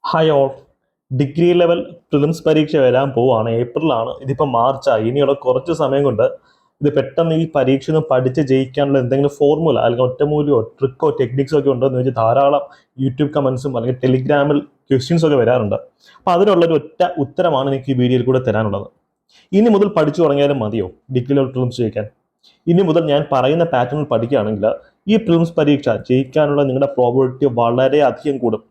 Hi all. Degree level prelims പരീക്ഷ വരാൻ പോവാണ്. ഏപ്രിലാണ്. ഇതിപ്പോൾ മാർച്ചായി. ഇനിയുള്ള കുറച്ച് സമയം കൊണ്ട് ഇത് പെട്ടെന്ന് ഈ പരീക്ഷ ഒന്ന് പഠിച്ച് ജയിക്കാനുള്ള എന്തെങ്കിലും ഫോർമുല അല്ലെങ്കിൽ ഒറ്റമൂലിയോ ട്രിക്കോ ടെക്നിക്സോ ഒക്കെ ഉണ്ടോ എന്ന് വെച്ചാൽ ധാരാളം യൂട്യൂബ് കമൻസും അല്ലെങ്കിൽ ടെലിഗ്രാമിൽ ക്വസ്റ്റ്യൻസ് ഒക്കെ വരാറുണ്ട്. അപ്പോൾ അതിനുള്ളൊരു ഒറ്റ ഉത്തരമാണ് എനിക്ക് ഈ വീഡിയോയിൽ കൂടെ തരാനുള്ളത്. ഇനി മുതൽ പഠിച്ചു തുടങ്ങിയാലും മതിയോ ഡിഗ്രി ലെവൽ പ്രിലിംസ് ജയിക്കാൻ? ഇനി മുതൽ ഞാൻ പറയുന്ന പാറ്റേണിൽ പഠിക്കുകയാണെങ്കിൽ ഈ പ്രിലിംസ് പരീക്ഷ ജയിക്കാനുള്ള നിങ്ങളുടെ പ്രോബിലിറ്റി വളരെ അധികം കൂടും.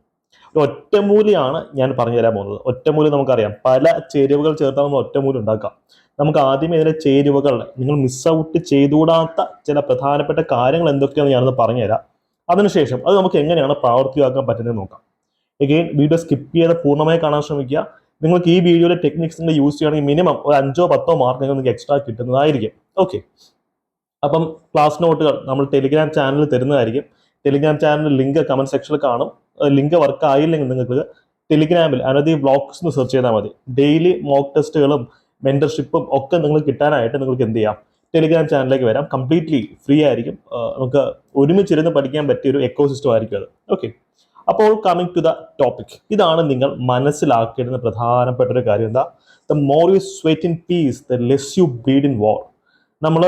ഒരു ഒറ്റമൂലിയാണ് ഞാൻ പറഞ്ഞു തരാൻ പോകുന്നത്. ഒറ്റമൂലി നമുക്കറിയാം, പല ചേരുവകൾ ചേർത്താൽ നമ്മൾ ഒറ്റമൂലി ഉണ്ടാക്കാം. നമുക്ക് ആദ്യമേ ഇതിന്റെ ചേരുവകൾ, നിങ്ങൾ മിസ് ഔട്ട് ചെയ്തുകൂടാത്ത ചില പ്രധാനപ്പെട്ട കാര്യങ്ങൾ എന്തൊക്കെയാണെന്ന് ഞാനൊന്ന് പറഞ്ഞുതരാം. അതിനുശേഷം അത് നമുക്ക് എങ്ങനെയാണ് പ്രാവർത്തികമാക്കാൻ പറ്റുന്നത് നോക്കാം. എഗെയിൻ വീഡിയോ സ്കിപ്പ് ചെയ്ത് പൂർണ്ണമായി കാണാൻ ശ്രമിക്കുക. നിങ്ങൾക്ക് ഈ വീഡിയോയിലെ ടെക്നിക്സ് നിങ്ങൾ യൂസ് ചെയ്യുകയാണെങ്കിൽ മിനിമം ഒരു 5-10 മാർക്ക് നിങ്ങൾക്ക് എക്സ്ട്രാ കിട്ടുന്നതായിരിക്കും. ഓക്കെ, അപ്പം ക്ലാസ് നോട്ടുകൾ നമ്മൾ ടെലിഗ്രാം ചാനലിൽ തരുന്നതായിരിക്കും. ടെലിഗ്രാം ചാനൽ ലിങ്ക് കമന്റ് സെക്ഷനിൽ കാണും. ലിങ്ക് വർക്ക് ആയില്ലെങ്കിൽ നിങ്ങൾക്ക് ടെലിഗ്രാമിൽ അനധി വ്ളോഗ്സ് എന്ന് സെർച്ച് ചെയ്താൽ മതി. ഡെയിലി മോക്ക് ടെസ്റ്റുകളും മെന്റർഷിപ്പും ഒക്കെ നിങ്ങൾക്ക് കിട്ടാനായിട്ട് നിങ്ങൾക്ക് എന്ത് ചെയ്യാം, ടെലിഗ്രാം ചാനലിലേക്ക് വരാം. കംപ്ലീറ്റ്ലി ഫ്രീ ആയിരിക്കും. നമുക്ക് ഒരുമിച്ചിരുന്ന് പഠിക്കാൻ പറ്റിയ ഒരു എക്കോസിസ്റ്റം ആയിരിക്കും അത്. ഓക്കെ, അപ്പോൾ കമ്മിങ് ടു ദ ടോപ്പിക്, ഇതാണ് നിങ്ങൾ മനസ്സിലാക്കേണ്ടുന്ന പ്രധാനപ്പെട്ട ഒരു കാര്യം. എന്താ? The more you sweat in peace the less U bleed in വാർ. നമ്മൾ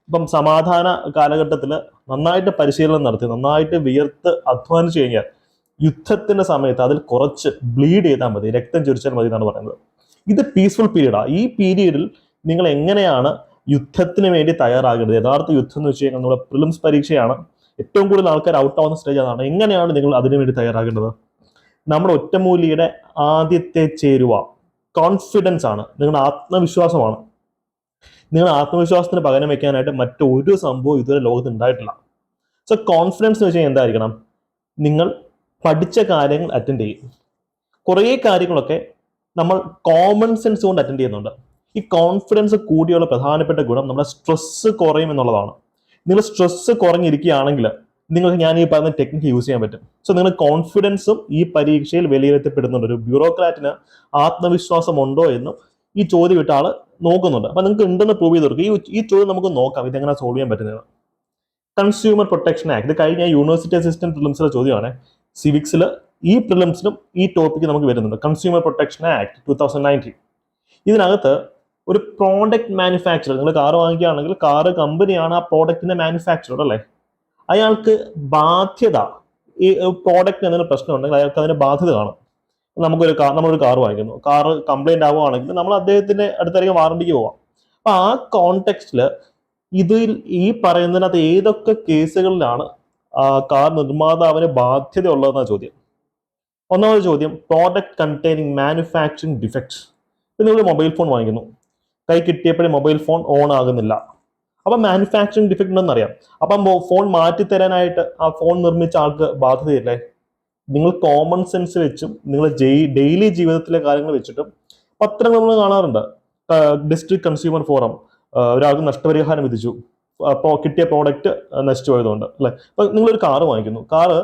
ഇപ്പം സമാധാന കാലഘട്ടത്തിൽ നന്നായിട്ട് പരിശീലനം നടത്തി നന്നായിട്ട് വിയർത്ത് അധ്വാനിച്ചു കഴിഞ്ഞാൽ യുദ്ധത്തിന്റെ സമയത്ത് അതിൽ കുറച്ച് ബ്ലീഡ് ചെയ്താൽ മതി, രക്തം ചൊരിച്ചാൽ മതി എന്നാണ് പറയുന്നത്. ഇത് പീസ്ഫുൾ പീരീഡാണ്. ഈ പീരീഡിൽ നിങ്ങൾ എങ്ങനെയാണ് യുദ്ധത്തിന് വേണ്ടി തയ്യാറാകേണ്ടത്? യഥാർത്ഥ യുദ്ധം എന്ന് വെച്ച് കഴിഞ്ഞാൽ നമ്മുടെ പ്രിലിംസ് പരീക്ഷയാണ്. ഏറ്റവും കൂടുതൽ ആൾക്കാർ ഔട്ട് ആവുന്ന സ്റ്റേജ് അതാണ്. എങ്ങനെയാണ് നിങ്ങൾ അതിനു വേണ്ടി തയ്യാറാകേണ്ടത്? നമ്മുടെ ഒറ്റമൂലിയുടെ ആദ്യത്തെ ചേരുവ കോൺഫിഡൻസ് ആണ്, നിങ്ങളുടെ ആത്മവിശ്വാസമാണ്. നിങ്ങൾ ആത്മവിശ്വാസത്തിന് പകരം വെക്കാനായിട്ട് മറ്റൊരു സംഭവം ഇതുവരെ ലോകത്ത് ഉണ്ടായിട്ടില്ല. സോ കോൺഫിഡൻസ് എന്ന് വെച്ച് കഴിഞ്ഞാൽ എന്തായിരിക്കണം? നിങ്ങൾ പഠിച്ച കാര്യങ്ങൾ അറ്റൻഡ് ചെയ്യും. കുറേ കാര്യങ്ങളൊക്കെ നമ്മൾ കോമൺ സെൻസ് കൊണ്ട് അറ്റൻഡ് ചെയ്യുന്നുണ്ട്. ഈ കോൺഫിഡൻസ് കൂടിയുള്ള പ്രധാനപ്പെട്ട ഗുണം നമ്മുടെ സ്ട്രെസ് കുറയും എന്നുള്ളതാണ്. നിങ്ങൾ സ്ട്രെസ് കുറഞ്ഞിരിക്കുകയാണെങ്കിൽ നിങ്ങൾക്ക് ഞാൻ ഈ പറയുന്ന ടെക്നിക്ക് യൂസ് ചെയ്യാൻ പറ്റും. സോ നിങ്ങൾ കോൺഫിഡൻസും ഈ പരീക്ഷയിൽ വിലയിരുത്തപ്പെടുന്നുണ്ട്. ഒരു ബ്യൂറോക്രാറ്റിന് ആത്മവിശ്വാസം ഉണ്ടോ എന്നും ഈ ചോദ്യം ഇട്ട ആള് നോക്കുന്നുണ്ട്. അപ്പൊ നിങ്ങൾക്ക് ഉണ്ടെന്ന് പ്രൂവ് ചെയ്ത് കൊടുക്കും. ഈ ചോദ്യം നമുക്ക് നോക്കാം ഇതെങ്ങനെ സോൾവ് ചെയ്യാൻ പറ്റുന്നത്. കൺസ്യൂമർ പ്രൊട്ടക്ഷൻ ആക്ട്, ഇത് കഴിഞ്ഞ യൂണിവേഴ്സിറ്റി അസിസ്റ്റന്റ് പ്രിലിംസിലെ ചോദ്യമാണ്. സിവിക്സിൽ ഈ പ്രിലിംസിലും ഈ ടോപ്പിക്ക് നമുക്ക് വരുന്നുണ്ട്. Consumer protection act 2019. ഇതിനകത്ത് ഒരു പ്രോഡക്റ്റ് മാനുഫാക്ചറർ, നിങ്ങൾ കാർ വാങ്ങിക്കുകയാണെങ്കിൽ കാറ് കമ്പനിയാണ് ആ പ്രോഡക്റ്റിന്റെ മാനുഫാക്ചറർ അല്ലേ, അയാൾക്ക് ബാധ്യത, ഈ പ്രോഡക്റ്റിന് എന്തെങ്കിലും പ്രശ്നം ഉണ്ടെങ്കിൽ അയാൾക്ക് അതിന് ബാധ്യത കാണും. നമ്മളൊരു കാർ വാങ്ങിക്കുന്നു, കാറ് കംപ്ലൈന്റ് ആവുകയാണെങ്കിൽ നമ്മൾ അദ്ദേഹത്തിന്റെ അടുത്തായിരിക്കും വാറണ്ടിക്ക് പോവാം. അപ്പൊ ആ കോണ്ടെക്സ്റ്റില് ഇതിൽ ഈ പറയുന്നതിനകത്ത് ഏതൊക്കെ കേസുകളിലാണ് കാർ നിർമ്മാതാവിന് ബാധ്യത ഉള്ളതെന്ന ചോദ്യം. ഒന്നാമത്തെ ചോദ്യം, പ്രോഡക്റ്റ് കണ്ടെയ്നിങ് മാനുഫാക്ചറിങ് ഡിഫക്ട്സ്. ഇപ്പം നിങ്ങൾ മൊബൈൽ ഫോൺ വാങ്ങിക്കുന്നു, കൈ കിട്ടിയപ്പോഴേ മൊബൈൽ ഫോൺ ഓൺ ആകുന്നില്ല, അപ്പം മാനുഫാക്ചറിങ് ഡിഫക്ട് ഉണ്ടെന്ന് അറിയാം. അപ്പം ഫോൺ മാറ്റിത്തരാനായിട്ട് ആ ഫോൺ നിർമ്മിച്ച ആൾക്ക് ബാധ്യതയില്ലേ? നിങ്ങൾ കോമൺ സെൻസ് വെച്ചും നിങ്ങൾ ഡെയിലി ജീവിതത്തിലെ കാര്യങ്ങൾ വെച്ചിട്ടും പത്രങ്ങൾ നമ്മൾ കാണാറുണ്ട്. ഡിസ്ട്രിക്ട് കൺസ്യൂമർ ഫോറം ഒരാൾക്ക് നഷ്ടപരിഹാരം വിധിച്ചു, അപ്പോൾ കിട്ടിയ പ്രോഡക്റ്റ് നശിച്ചു പോയതുകൊണ്ട് അല്ലെ. അപ്പൊ നിങ്ങളൊരു കാറ് വാങ്ങിക്കുന്നു, കാറ്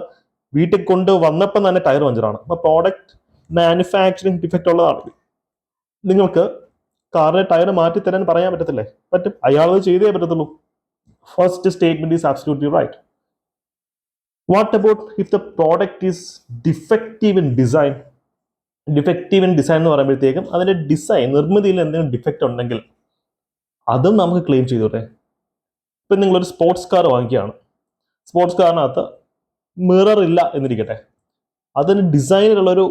വീട്ടിൽ കൊണ്ട് വന്നപ്പം തന്നെ ടയർ പഞ്ചറാണ്. അപ്പൊ പ്രോഡക്റ്റ് മാനുഫാക്ചറിങ് ഡിഫക്റ്റ് ഉള്ളതാണ്. നിങ്ങൾക്ക് കാറിന്റെ ടയർ മാറ്റി തരാൻ പറയാൻ പറ്റത്തില്ലേ? പറ്റും. അയാൾ അത് ചെയ്തേ പറ്റത്തുള്ളൂ. First statement is absolutely right. What about if the product is defective in design? Defective in design എന്ന് പറയുമ്പോഴത്തേക്കും അതിന്റെ ഡിസൈൻ, നിർമ്മിതിയിൽ എന്തെങ്കിലും ഡിഫക്റ്റ് ഉണ്ടെങ്കിൽ അതും നമുക്ക് ക്ലെയിം ചെയ്തോട്ടെ. ഇപ്പം നിങ്ങളൊരു സ്പോർട്സ് കാർ വാങ്ങിക്കുകയാണ്, സ്പോർട്സ് കാറിനകത്ത് മിറർ ഇല്ല എന്നിരിക്കട്ടെ, അതിന് ഡിസൈനിലുള്ളൊരു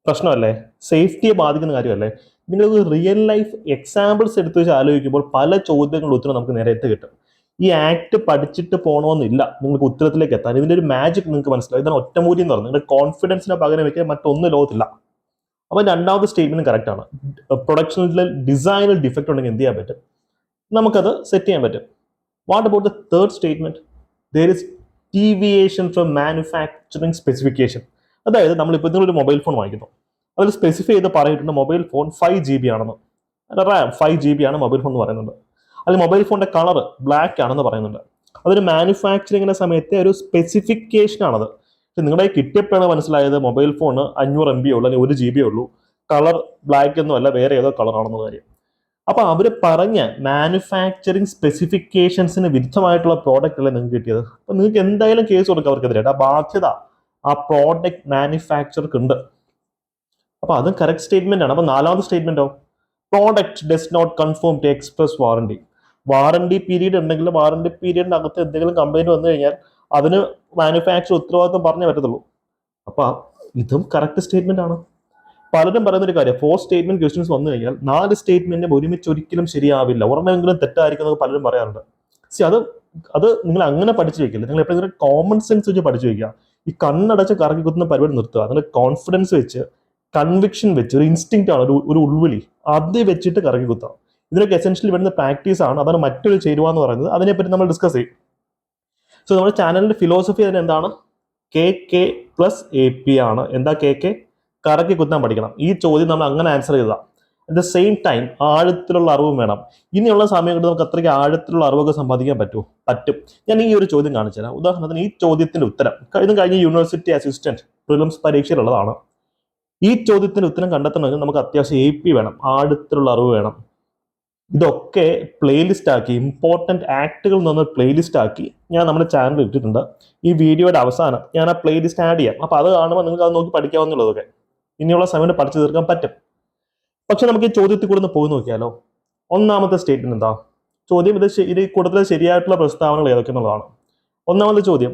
പ്രശ്നമല്ലേ, സേഫ്റ്റിയെ ബാധിക്കുന്ന കാര്യമല്ലേ? നിങ്ങൾക്ക് റിയൽ ലൈഫ് എക്സാമ്പിൾസ് എടുത്ത് വെച്ച് ആലോചിക്കുമ്പോൾ പല ചോദ്യങ്ങളുടെ ഉത്തരം നമുക്ക് നേരത്തെ കിട്ടും. ഈ ആക്ട് പഠിച്ചിട്ട് പോകണമെന്നില്ല നിങ്ങൾക്ക് ഉത്തരത്തിലേക്ക് എത്താൻ. ഇതിന്റെ ഒരു മാജിക് നിങ്ങൾക്ക് മനസ്സിലാവും. ഇതാണ് ഒറ്റമൂലി എന്ന് പറയുന്നത്. നിങ്ങളുടെ കോൺഫിഡൻസിനെ പകരം വെക്കാൻ മറ്റൊന്നും ലോകത്തില്ല. അപ്പം രണ്ടാമത്തെ സ്റ്റേറ്റ്മെന്റ് കറക്റ്റ് ആണ്. പ്രൊഡക്ഷനിൽ ഡിസൈനിൽ ഡിഫക്റ്റ് ഉണ്ടെങ്കിൽ എന്ത് ചെയ്യാൻ പറ്റും? നമുക്കത് സെറ്റ് ചെയ്യാൻ പറ്റും. What about the third statement? There is deviation from manufacturing specification. അതായത് നമ്മളിപ്പോൾ നിങ്ങളൊരു മൊബൈൽ ഫോൺ വാങ്ങിക്കുന്നു, അതിൽ സ്പെസിഫൈ ചെയ്ത് പറഞ്ഞിട്ടുണ്ട് മൊബൈൽ ഫോൺ 5GB ആണെന്ന്. റാം 5GB ആണ് മൊബൈൽ ഫോൺ എന്ന് പറയുന്നുണ്ട്. അതിൽ മൊബൈൽ ഫോണിന്റെ കളർ ബ്ലാക്ക് ആണെന്ന് പറയുന്നുണ്ട്. അതൊരു മാനുഫാക്ചറിങ്ങിന്റെ സമയത്തെ ഒരു സ്പെസിഫിക്കേഷൻ ആണത്. പക്ഷെ നിങ്ങളുടെ കിട്ടിയപ്പോഴാണ് മനസ്സിലായത് മൊബൈൽ ഫോൺ 500 MB ഉള്ളൂ, അല്ലെങ്കിൽ 1 GB ഉള്ളൂ, കളർ ബ്ലാക്ക് ഒന്നും അല്ല, വേറെ ഏതോ കളറാണെന്ന കാര്യം. അപ്പൊ അവര് പറഞ്ഞ മാനുഫാക്ചറിങ് സ്പെസിഫിക്കേഷൻസിന് വിരുദ്ധമായിട്ടുള്ള പ്രോഡക്റ്റ് അല്ലേ നിങ്ങൾക്ക് കിട്ടിയത്. അപ്പൊ നിങ്ങൾക്ക് എന്തായാലും കേസ് കൊടുക്കാം അവർക്കെതിരായിട്ട്. ആ ബാധ്യത ആ പ്രോഡക്റ്റ് മാനുഫാക്ചർക്ക് ഉണ്ട്. അപ്പോൾ അതും കറക്റ്റ് സ്റ്റേറ്റ്മെന്റ് ആണ്. അപ്പോൾ നാലാമത്തെ സ്റ്റേറ്റ്മെന്റോ, product does not confirm to express warranty. Warranty period ഉണ്ടെങ്കിൽ വാറണ്ടി പീരീഡിന്റെ അകത്ത് എന്തെങ്കിലും കംപ്ലൈന്റ് വന്നു കഴിഞ്ഞാൽ അതിന് മാനുഫാക്ചർ ഉത്തരവാദിത്വം പറഞ്ഞേ പറ്റത്തുള്ളൂ. അപ്പൊ ഇതും കറക്റ്റ് സ്റ്റേറ്റ്മെന്റ് ആണ്. പലരും പറയുന്ന ഒരു കാര്യം, 4 സ്റ്റേറ്റ്മെന്റ് ക്വസ്റ്റ്യൻസ് വന്നു കഴിഞ്ഞാൽ 4 സ്റ്റേറ്റ്മെന്റും ഒരുമിച്ച് ഒരിക്കലും ശരിയാവില്ല, ഒരെണ്ണമെങ്കിലും തെറ്റായിരിക്കും പലരും പറയാറുണ്ട്. അത് നിങ്ങൾ അങ്ങനെ പഠിച്ചു വെക്കില്ല. നിങ്ങൾ എപ്പോഴും കോമൺ സെൻസ് വെച്ച് പഠിച്ചു വെക്കുക. ഈ കണ്ണടച്ച് കറക്കി കുത്തുന്ന പരിപാടി നിർത്തുക. നിങ്ങൾ കോൺഫിഡൻസ് വെച്ച്, കൺവിക്ഷൻ വെച്ച്, ഒരു ഇൻസ്റ്റിങ്ക്റ്റ് ആണ്, ഒരു ഉൾവിളി, അത് വെച്ചിട്ട് കറക്കി കുത്താം. ഇതിനൊക്കെ എസെൻഷ്യലി വരുന്ന പ്രാക്ടീസ് ആണ്. അതാണ് മറ്റൊരു ചേരുവ എന്ന് പറയുന്നത്. അതിനെപ്പറ്റി നമ്മൾ ഡിസ്കസ് ചെയ്യും. സോ നമ്മുടെ ചാനലിന്റെ ഫിലോസഫി തന്നെ എന്താണ്? KK+AP ആണ്. എന്താ KK? കറക്കി കുത്താൻ പഠിക്കണം. ഈ ചോദ്യം നമ്മൾ അങ്ങനെ ആൻസർ ചെയ്തതാ. അറ്റ് ദ സെയിം ടൈം ആഴത്തിലുള്ള അറിവും വേണം. ഇനിയുള്ള സമയം കൊണ്ട് നമുക്ക് അത്രയ്ക്ക് ആഴത്തിലുള്ള അറിവൊക്കെ സമ്പാദിക്കാൻ പറ്റും. ഞാൻ ഈ ഒരു ചോദ്യം കാണിച്ചു തരാം. ഉദാഹരണത്തിന് ഈ ചോദ്യത്തിന്റെ ഉത്തരം ഇത് കഴിഞ്ഞ യൂണിവേഴ്സിറ്റി അസിസ്റ്റന്റ് പ്രിലിംസ് പരീക്ഷയിലുള്ളതാണ്. ഈ ചോദ്യത്തിന്റെ ഉത്തരം കണ്ടെത്തണമെങ്കിൽ നമുക്ക് അത്യാവശ്യം AP വേണം, ആഴത്തിലുള്ള അറിവ് വേണം. ഇതൊക്കെ പ്ലേലിസ്റ്റ് ആക്കി, ഇമ്പോർട്ടൻറ്റ് ആക്ടുകൾ എന്ന് പറഞ്ഞ പ്ലേലിസ്റ്റ് ആക്കി ഞാൻ നമ്മുടെ ചാനലിൽ ഇട്ടിട്ടുണ്ട്. ഈ വീഡിയോയുടെ അവസാനം ഞാൻ ആ പ്ലേലിസ്റ്റ് ആഡ് ചെയ്യാം. അപ്പോൾ അത് കാണുമ്പോൾ നിങ്ങൾക്ക് അത് നോക്കി പഠിക്കാവുന്നതൊക്കെ ഇനിയുള്ള സമയം പഠിച്ചു തീർക്കാൻ പറ്റും. പക്ഷെ നമുക്ക് ഈ ചോദ്യത്തിൽ കൂടെ ഒന്ന് പോയി നോക്കിയാലോ. ഒന്നാമത്തെ സ്റ്റേറ്റ്മെന്റ് എന്താ? ചോദ്യം ഇത് കൂടുതൽ ശരിയായിട്ടുള്ള പ്രസ്താവനകൾ ഏതൊക്കെയെന്നുള്ളതാണ്. ഒന്നാമത്തെ ചോദ്യം,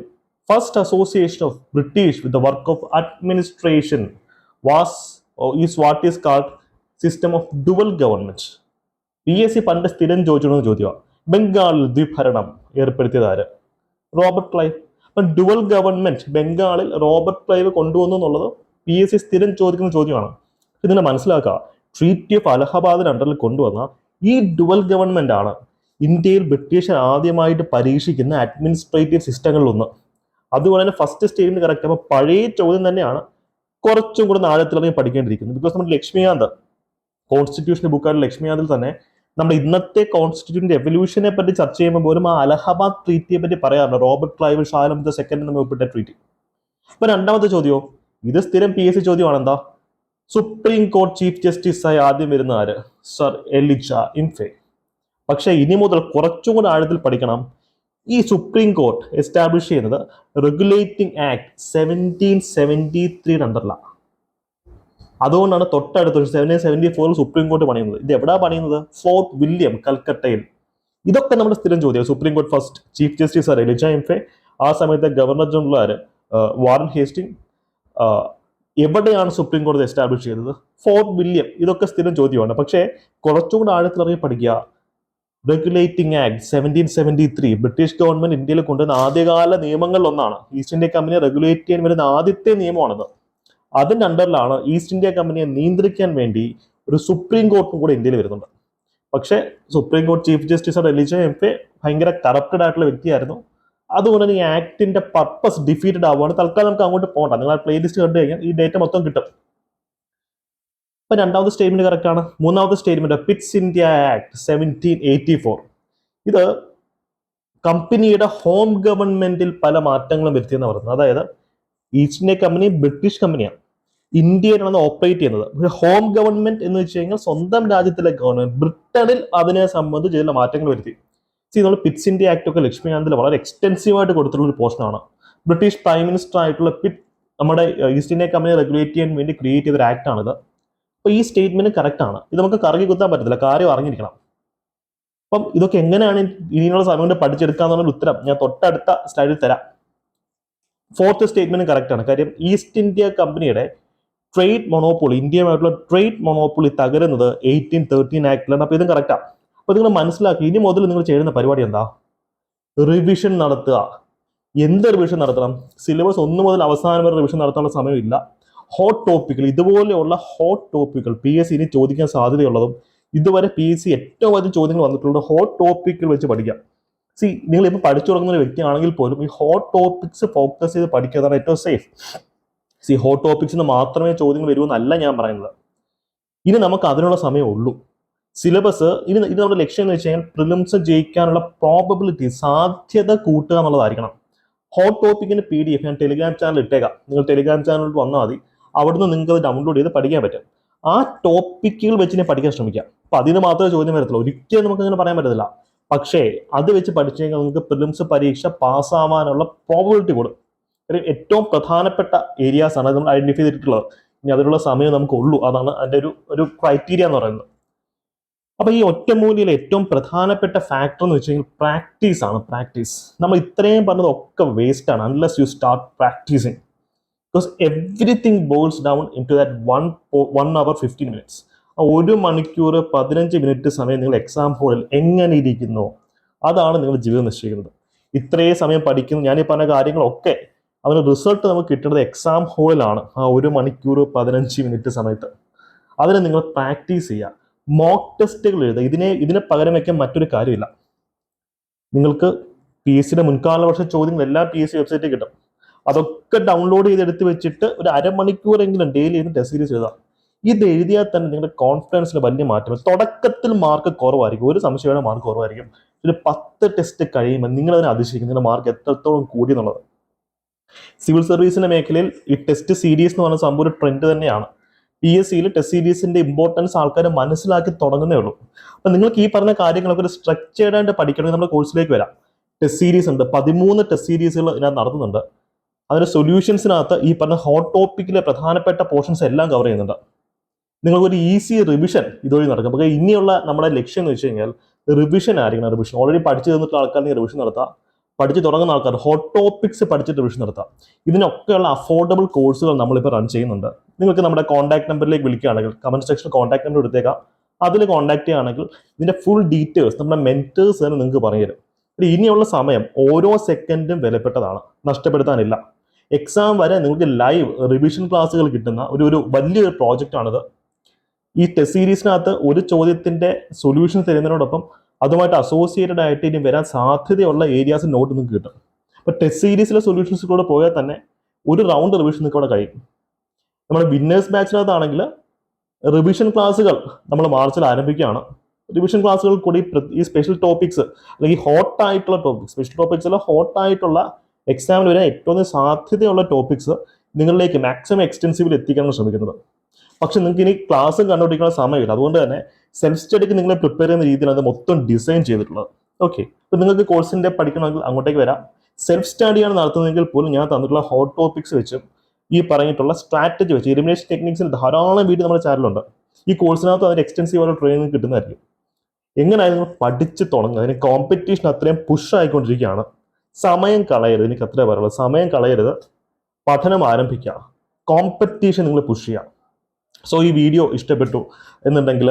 first association of British with the work of administration is what is called system of dual government. PSC പണ്ട് സ്ഥിരം ചോദിച്ചിരുന്ന ചോദ്യമാണ്. ബംഗാളിൽ ദ്വിഭരണം ഏർപ്പെടുത്തിയത് ആര്? Robert Clive. അപ്പം ഡുവൽ ഗവൺമെന്റ് ബംഗാളിൽ റോബർട്ട് ക്ലൈവ് കൊണ്ടുവന്നു എന്നുള്ളത് PSC സ്ഥിരം ചോദിക്കുന്ന ചോദ്യമാണ്. ഇതിനെ മനസ്സിലാക്കുക, ട്രീറ്റി ഓഫ് അലഹബാദിന് അണ്ടറിൽ കൊണ്ടുവന്ന ഈ ഡുവൽ ഗവൺമെന്റ് ആണ് ഇന്ത്യയിൽ ബ്രിട്ടീഷർ ആദ്യമായിട്ട് പരീക്ഷിക്കുന്ന അഡ്മിനിസ്ട്രേറ്റീവ് സിസ്റ്റങ്ങളിലൊന്ന്. അതുപോലെ തന്നെ ഫസ്റ്റ് സ്റ്റേറ്റ്മെന്റ് കറക്റ്റ്. അപ്പോൾ പഴയ ചോദ്യം തന്നെയാണ്, കുറച്ചും കൂടെ ആഴത്തിലിറങ്ങി പഠിക്കേണ്ടിയിരിക്കുന്നു. ബിക്കോസ് നമ്മൾ ലക്ഷ്മികാന്ത് കോൺസ്റ്റിറ്റ്യൂഷന്റെ ബുക്കായിട്ട് ലക്ഷ്മികാന്തിൽ തന്നെ നമ്മുടെ ഇന്നത്തെ കോൺസ്റ്റിറ്റ്യൂഷന്റെ എവല്യൂഷനെ പറ്റി ചർച്ച ചെയ്യുമ്പോൾ പോലും ആ അലഹബാദ് ട്രീറ്റിയെ പറ്റി പറയാറുണ്ട്. റോബർട്ട് ക്ലൈവ് ഷാലം II നമ്മൾ ഒപ്പിട്ട ട്രീറ്റി. അപ്പൊ രണ്ടാമത്തെ ചോദ്യമോ, ഇത് സ്ഥിരം PSC ചോദ്യമാണ്. എന്താ? സുപ്രീം കോർട്ട് ചീഫ് ജസ്റ്റിസായി ആദ്യം വരുന്ന ആര്? Sir Elijah ഇംഫെ. പക്ഷെ ഇനി മുതൽ കുറച്ചും കൂടെ ആഴത്തിൽ പഠിക്കണം. ഈ സുപ്രീം കോർട്ട് എസ്റ്റാബ്ലിഷ് ചെയ്യുന്നത് റെഗുലേറ്റിംഗ് ആക്ട് 1773 അണ്ടറിലാണ്. അതുകൊണ്ടാണ് തൊട്ടടുത്ത് 1774 സുപ്രീം കോർട്ട് പണിയുന്നത്. ഇത് എവിടാ പണിയുന്നത്? ഫോർട്ട് വില്യം, കൽക്കട്ടയിൽ. ഇതൊക്കെ നമ്മുടെ സ്ഥിരം ചോദ്യം. Supreme court first chief justice ആര്? എലിജ ഇംഫെ. ആ സമയത്തെ ഗവർണർ ജനറൽ ആര്? Warren Hasting. എവിടെയാണ് സുപ്രീം കോടതി എസ്റ്റാബ്ലിഷ് ചെയ്തത്? Fort William. ഇതൊക്കെ സ്ഥിരം ചോദ്യമാണ്. പക്ഷേ കുറച്ചുകൂടി ആഴത്തിലിറങ്ങി പഠിക്കുക. റെഗുലേറ്റിംഗ് ആക്ട് 1773 ബ്രിട്ടീഷ് ഗവൺമെന്റ് ഇന്ത്യയിൽ കൊണ്ടുവന്ന ആദ്യകാല നിയമങ്ങളിൽ ഒന്നാണ്. ഈസ്റ്റ് ഇന്ത്യ കമ്പനിയെ റെഗുലേറ്റ് ചെയ്യാൻ വരുന്ന ആദ്യത്തെ നിയമമാണത്. അതിന്റെ അണ്ടറിലാണ് ഈസ്റ്റ് ഇന്ത്യ കമ്പനിയെ നിയന്ത്രിക്കാൻ വേണ്ടി ഒരു സുപ്രീം കോർട്ടും കൂടെ ഇന്ത്യയിൽ വരുന്നുണ്ട്. പക്ഷേ supreme court chief justice Elijah ഇംഫെ ഭയങ്കര കറപ്റ്റഡ് ആയിട്ടുള്ള വ്യക്തിയായിരുന്നു. അതുകൊണ്ട് തന്നെ ഈ ആക്ടിന്റെ പർപ്പസ് ഡിഫീറ്റഡ് ആവുകയാണ്. തൽക്കാലം നമുക്ക് അങ്ങോട്ട് പോകണ്ട. നിങ്ങൾ ആ പ്ലേലിസ്റ്റ് കണ്ടു കഴിഞ്ഞാൽ ഈ ഡേറ്റ മൊത്തം കിട്ടും. ഇപ്പൊ രണ്ടാമത്തെ സ്റ്റേറ്റ്മെന്റ് കറക്റ്റ് ആണ്. മൂന്നാമത്തെ സ്റ്റേറ്റ്മെന്റ് പിറ്റ്സ് ഇന്ത്യ ആക്ട് 1784. ഇത് കമ്പനിയുടെ ഹോം ഗവൺമെന്റിൽ പല മാറ്റങ്ങളും വരുത്തിയെന്ന് പറയുന്നത്. അതായത് ഈസ്റ്റ് ഇന്ത്യ കമ്പനി ബ്രിട്ടീഷ് കമ്പനിയാണ്, ഇന്ത്യയിലാണ് ഓപ്പറേറ്റ് ചെയ്യുന്നത്. പക്ഷേ ഹോം ഗവൺമെന്റ് എന്ന് വെച്ച് കഴിഞ്ഞാൽ സ്വന്തം രാജ്യത്തിലെ ഗവൺമെന്റ്. ബ്രിട്ടനിൽ അതിനെ സംബന്ധിച്ച് ചില മാറ്റങ്ങൾ വരുത്തി. നമ്മൾ പിറ്റ്സ് ഇന്ത്യ ആക്ട് ഒക്കെ ലക്ഷ്മികാന്തിൽ വളരെ എക്സ്റ്റെൻസീവ് ആയിട്ട് കൊടുത്തിട്ടുള്ള ഒരു പോർഷനാണ്. ബ്രിട്ടീഷ് പ്രൈം മിനിസ്റ്റർ ആയിട്ടുള്ള പിറ്റ് നമ്മുടെ ഈസ്റ്റ് ഇന്ത്യ കമ്പനി റെഗുലേറ്റ് ചെയ്യാൻ വേണ്ടി ക്രിയേറ്റ് ചെയ്ത ഒരു ആക്ട് ആണിത്. അപ്പൊ ഈ സ്റ്റേറ്റ്മെന്റ് കറക്റ്റ് ആണ്. ഇത് നമുക്ക് കറങ്ങി കുത്താൻ പറ്റത്തില്ല, കാര്യം അറിഞ്ഞിരിക്കണം. അപ്പം ഇതൊക്കെ എങ്ങനെയാണ് ഇനിയുള്ള സമയം കൊണ്ട് പഠിച്ചെടുക്കാന്നുള്ള ഉത്തരം ഞാൻ തൊട്ടടുത്ത സ്ലൈഡിൽ തരാം. ഫോർത്ത് സ്റ്റേറ്റ്മെന്റ് കറക്റ്റ് ആണ്. കാര്യം ഈസ്റ്റ് ഇന്ത്യ കമ്പനിയുടെ ട്രേഡ് മൊണോപ്പൊളി, ഇന്ത്യയുമായിട്ടുള്ള ട്രേഡ് മൊണോപ്പൊളി തകരുന്നത് 1813 ആക്ടിലാണ്. അപ്പൊ ഇതും കറക്റ്റാണ്. അപ്പൊ നിങ്ങൾ മനസ്സിലാക്കി, ഇനി മുതൽ നിങ്ങൾ ചെയ്യുന്ന പരിപാടി എന്താ? റിവിഷൻ നടത്തുക. എന്ത് റിവിഷൻ നടത്തണം? സിലബസ് 1 മുതൽ അവസാനം വരെ റിവിഷൻ നടത്താനുള്ള സമയമില്ല. ഹോട്ട് ടോപ്പിക്കുകൾ, ഇതുപോലെയുള്ള ഹോട്ട് ടോപ്പിക്കുകൾ PSC ഇനി ചോദിക്കാൻ സാധ്യതയുള്ളതും ഇതുവരെ PSC ഏറ്റവും അധികം ചോദ്യങ്ങൾ വന്നിട്ടുള്ള ഹോട്ട് ടോപ്പിക്കുകൾ വെച്ച് പഠിക്കാം. നിങ്ങൾ ഇപ്പൊ പഠിച്ചു തുടങ്ങുന്ന ഒരു വ്യക്തിയാണെങ്കിൽ പോലും ഈ ഹോട്ട് ടോപ്പിക്സ് ഫോക്കസ് ചെയ്ത് പഠിക്കുന്നതാണ് ഏറ്റവും സേഫ്. ഹോട്ട് ടോപ്പിക്സ് മാത്രമേ ചോദ്യങ്ങൾ വരുമെന്നല്ല ഞാൻ പറയുന്നത്. ഇനി നമുക്ക് അതിനുള്ള സമയമേ ഉള്ളൂ. സിലബസ് ഇത് നമ്മുടെ ലക്ഷ്യം എന്ന് വെച്ച് കഴിഞ്ഞാൽ പ്രിലിംസ് ജയിക്കാനുള്ള പ്രോബബിലിറ്റി, സാധ്യത കൂട്ടുക എന്നുള്ളതായിരിക്കണം. ഹോട്ട് ടോപ്പിക്കിന്റെ PDF ഞാൻ ടെലിഗ്രാം ചാനൽ ഇട്ടേക്കാം. നിങ്ങൾ ടെലിഗ്രാം ചാനലിൽ വന്നാൽ മതി. അവിടുന്ന് നിങ്ങൾക്ക് അത് ഡൗൺലോഡ് ചെയ്ത് പഠിക്കാൻ പറ്റും. ആ ടോപ്പിക്കുകൾ വെച്ച് ഞാൻ പഠിക്കാൻ ശ്രമിക്കാം. അപ്പൊ അതിന് മാത്രമേ ചോദ്യം വരത്തുള്ളൂ. ഒരിക്കലും നമുക്ക് അങ്ങനെ പറയാൻ പറ്റത്തില്ല. പക്ഷേ അത് വെച്ച് പഠിച്ചു കഴിഞ്ഞാൽ നിങ്ങൾക്ക് പ്രിലിംസ് പരീക്ഷ പാസ്സാവാനുള്ള പ്രോബബിലിറ്റി കൂടും. ഏറ്റവും പ്രധാനപ്പെട്ട ഏരിയാസ് ആണ് നമ്മൾ ഐഡന്റിഫൈ ചെയ്തിട്ടുള്ളത്. ഇനി അതിനുള്ള സമയം നമുക്ക് ഉള്ളൂ. അതാണ് അതിൻ്റെ ഒരു ക്രൈറ്റീരിയ എന്ന് പറയുന്നത്. അപ്പോൾ ഈ ഒറ്റമൂലിയിലെ ഏറ്റവും പ്രധാനപ്പെട്ട ഫാക്ടർ എന്ന് വെച്ച് കഴിഞ്ഞാൽ പ്രാക്ടീസ് ആണ്. പ്രാക്ടീസ്. നമ്മൾ ഇത്രയും പറഞ്ഞതൊക്കെ വേസ്റ്റ് ആണ് unless you start practising. Because everything boils down into that 1 hour 15 minutes. 1 മണിക്കൂർ 15 മിനിറ്റ് സമയം നിങ്ങൾ എക്സാം ഹോളിൽ എങ്ങനെ ഇരിക്കുന്നു, അതാണ് നിങ്ങളുടെ ജീവിതം നിശ്ചയിക്കുന്നത്. ഇത്രയും സമയം പഠിക്കുന്നു, ഞാൻ ഈ പറഞ്ഞ കാര്യങ്ങളൊക്കെ അതിന് റിസൾട്ട് നമുക്ക് കിട്ടുന്നത് എക്സാം ഹോളിലാണ്. 1 മണിക്കൂർ 15 മിനിറ്റ് സമയത്ത് അതിന് നിങ്ങൾ പ്രാക്ടീസ് ചെയ്യുക. മോക്ക് ടെസ്റ്റുകൾ എഴുതുക. ഇതിനെ പകരം വയ്ക്കാൻ മറ്റൊരു കാര്യമില്ല. നിങ്ങൾക്ക് PSCയുടെ മുൻകാല വർഷ ചോദ്യങ്ങൾ എല്ലാം PSC വെബ്സൈറ്റിൽ കിട്ടും. അതൊക്കെ ഡൗൺലോഡ് ചെയ്തെടുത്ത് വെച്ചിട്ട് ഒരു അരമണിക്കൂറെങ്കിലും ഡെയിലി ഇരുന്ന് ടെസ്റ്റ് സീരീസ് എഴുതാം. ഇത് എഴുതിയാൽ തന്നെ നിങ്ങളുടെ കോൺഫിഡൻസിൽ വലിയ മാറ്റം. തുടക്കത്തിൽ മാർക്ക് കുറവായിരിക്കും, ഒരു സംശയമാണ് മാർക്ക് കുറവായിരിക്കും. ഒരു 10 ടെസ്റ്റ് കഴിയുമ്പോൾ നിങ്ങൾ അതിനെ അതിശയിക്കും നിങ്ങളുടെ മാർക്ക് എത്രത്തോളം കൂടി എന്നുള്ളത്. സിവിൽ സർവീസിന്റെ മേഖലയിൽ ഈ ടെസ്റ്റ് സീരീസ് എന്ന് പറഞ്ഞ സംഭവം ഒരു ട്രെൻഡ് തന്നെയാണ്. PSCയിൽ ടെസ്റ്റ് സീരീസിന്റെ ഇമ്പോർട്ടൻസ് ആൾക്കാർ മനസ്സിലാക്കി തുടങ്ങുന്നേ ഉള്ളൂ. അപ്പം നിങ്ങൾക്ക് ഈ പറഞ്ഞ കാര്യങ്ങളൊക്കെ ഒരു സ്ട്രക്ചേർഡ് ആയിട്ട് പഠിക്കണമെങ്കിൽ നമ്മുടെ കോഴ്സിലേക്ക് വരാം. ടെസ്റ്റ് സീരീസ് ഉണ്ട്, 13 ടെസ്റ്റ് സീരീസുകൾ ഇതിനകത്ത് നടത്തുന്നുണ്ട്. അതിന്റെ സൊല്യൂഷൻസിനകത്ത് ഈ പറഞ്ഞ ഹോട്ട് ടോപ്പിക്കിലെ പ്രധാനപ്പെട്ട പോർഷൻസ് എല്ലാം കവർ ചെയ്യുന്നുണ്ട്. നിങ്ങൾക്കൊരു ഈസി റിവിഷൻ ഇതുവഴി നടക്കും. അപ്പോൾ ഇനിയുള്ള നമ്മുടെ ലക്ഷ്യം എന്ന് വെച്ച് കഴിഞ്ഞാൽ റിവിഷൻ ആയിരിക്കണം. റിവിഷൻ ഓൾറെഡി പഠിച്ചു തന്നിട്ടുള്ള ആൾക്കാർ റിവിഷൻ നടത്താം, പഠിച്ചു തുടങ്ങുന്ന ആൾക്കാർ ഹോട്ട് ടോപ്പിക്സ് പഠിച്ചിട്ട് റിവിഷൻ നടത്താം. ഇതിനൊക്കെയുള്ള അഫോർഡബിൾ കോഴ്സുകൾ നമ്മളിപ്പോൾ റൺ ചെയ്യുന്നുണ്ട്. നിങ്ങൾക്ക് നമ്മുടെ കോൺടാക്ട് നമ്പറിലേക്ക് വിളിക്കുകയാണെങ്കിൽ കമന്റ് സെക്ഷനിൽ കോൺടാക്ട് നമ്പർ എടുത്തേക്കാം. അതിൽ കോൺടാക്ട് ചെയ്യുകയാണെങ്കിൽ ഇതിന്റെ ഫുൾ ഡീറ്റെയിൽസ് നമ്മുടെ മെന്റേഴ്സ് തന്നെ നിങ്ങൾക്ക് പറഞ്ഞുതരും. ഇനിയുള്ള സമയം ഓരോ സെക്കൻഡും വിലപ്പെട്ടതാണ്, നഷ്ടപ്പെടുത്താനില്ല. എക്സാം വരെ നിങ്ങൾക്ക് ലൈവ് റിവിഷൻ ക്ലാസ്സുകൾ കിട്ടുന്ന ഒരു വലിയൊരു പ്രോജക്റ്റാണിത്. ഈ ടെസ്റ്റ് സീരീസിനകത്ത് ഒരു ചോദ്യത്തിന്റെ സൊല്യൂഷൻ തരുന്നതിനോടൊപ്പം അതുമായിട്ട് അസോസിയേറ്റഡ് ആയിട്ട് ഇനി വരാൻ സാധ്യതയുള്ള ഏരിയാസ് നോട്ട് നിങ്ങൾക്ക് കിട്ടും. അപ്പോൾ ടെസ്റ്റ് സീരീസിലെ സൊല്യൂഷൻസ് കൂടെ പോയാൽ തന്നെ ഒരു റൗണ്ട് റിവിഷൻ നിങ്ങൾക്ക് അവിടെ കഴിയും. നമ്മുടെ വിന്നേഴ്സ് ബാച്ചിനകത്താണെങ്കിൽ റിവിഷൻ ക്ലാസ്സുകൾ നമ്മൾ മാർച്ചിൽ ആരംഭിക്കുകയാണ്. റിവിഷൻ ക്ലാസ്സുകൾ കൂടി ഈ സ്പെഷ്യൽ ടോപ്പിക്സ് അല്ലെങ്കിൽ ഹോട്ട് ആയിട്ടുള്ള ടോപ്പിക്സ്, സ്പെഷ്യൽ ടോപ്പിക്സ് അല്ല ഹോട്ട് ആയിട്ടുള്ള എക്സാമിന് വരാൻ ഏറ്റവും സാധ്യതയുള്ള ടോപ്പിക്സ് നിങ്ങളിലേക്ക് മാക്സിമം എക്സ്റ്റെൻസീവിൽ എത്തിക്കാനാണ് ശ്രമിക്കുന്നത്. പക്ഷെ നിങ്ങൾക്ക് ഇനി ക്ലാസ്സും കണ്ടുപിടിക്കുന്ന സമയമില്ല. അതുകൊണ്ട് തന്നെ സെൽഫ് സ്റ്റഡിക്ക് നിങ്ങളെ പ്രിപ്പയർ ചെയ്യുന്ന രീതിയിലാണ് അത് മൊത്തം ഡിസൈൻ ചെയ്തിട്ടുള്ളത്. ഓക്കെ, അപ്പോൾ നിങ്ങൾക്ക് കോഴ്സിന്റെ പഠിക്കണമെങ്കിൽ അങ്ങോട്ടേക്ക് വരാം. സെൽഫ് സ്റ്റഡിയാണ് നടത്തുന്നതെങ്കിൽ പോലും ഞാൻ തന്നിട്ടുള്ള ഹോട്ട് ടോപ്പിക്സ് വെച്ചും ഈ പറഞ്ഞിട്ടുള്ള സ്ട്രാറ്റജി വെച്ച് എലിമിനേഷൻ ടെക്നിക്സിൽ ധാരാളം വീഡിയോ നമ്മുടെ ചാനലുണ്ട്. ഈ കോഴ്സിനകത്ത് അതിന് എക്സ്റ്റെൻസീവ് ആയിട്ട് ട്രെയിനിങ് കിട്ടുന്നതായിരിക്കും. എങ്ങനെയായാലും നിങ്ങൾ പഠിച്ച് തുടങ്ങുക. അതിന് കോമ്പറ്റീഷൻ അത്രയും പുഷ് ആയിക്കൊണ്ടിരിക്കുകയാണ്. സമയം കളയരുത്, എനിക്ക് അത്രേ പറയുള്ളൂ. സമയം കളയരുത്, പഠനം ആരംഭിക്കുക, കോമ്പറ്റീഷൻ നിങ്ങൾ പുഷ് ചെയ്യുക. സോ ഈ വീഡിയോ ഇഷ്ടപ്പെട്ടു എന്നുണ്ടെങ്കിൽ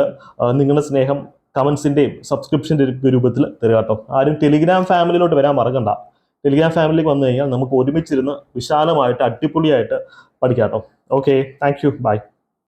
നിങ്ങളുടെ സ്നേഹം കമൻസിൻ്റെയും സബ്സ്ക്രിപ്ഷൻ്റെ രൂപത്തിൽ തരിക കേട്ടോ. ആരും ടെലിഗ്രാം ഫാമിലിയിലോട്ട് വരാൻ മറക്കണ്ട. ടെലിഗ്രാം ഫാമിലിയിലേക്ക് വന്നു കഴിഞ്ഞാൽ നമുക്ക് ഒരുമിച്ചിരുന്ന് വിശാലമായിട്ട് അടിപൊളിയായിട്ട് പഠിക്കാം കേട്ടോ. Okay, thank you, by.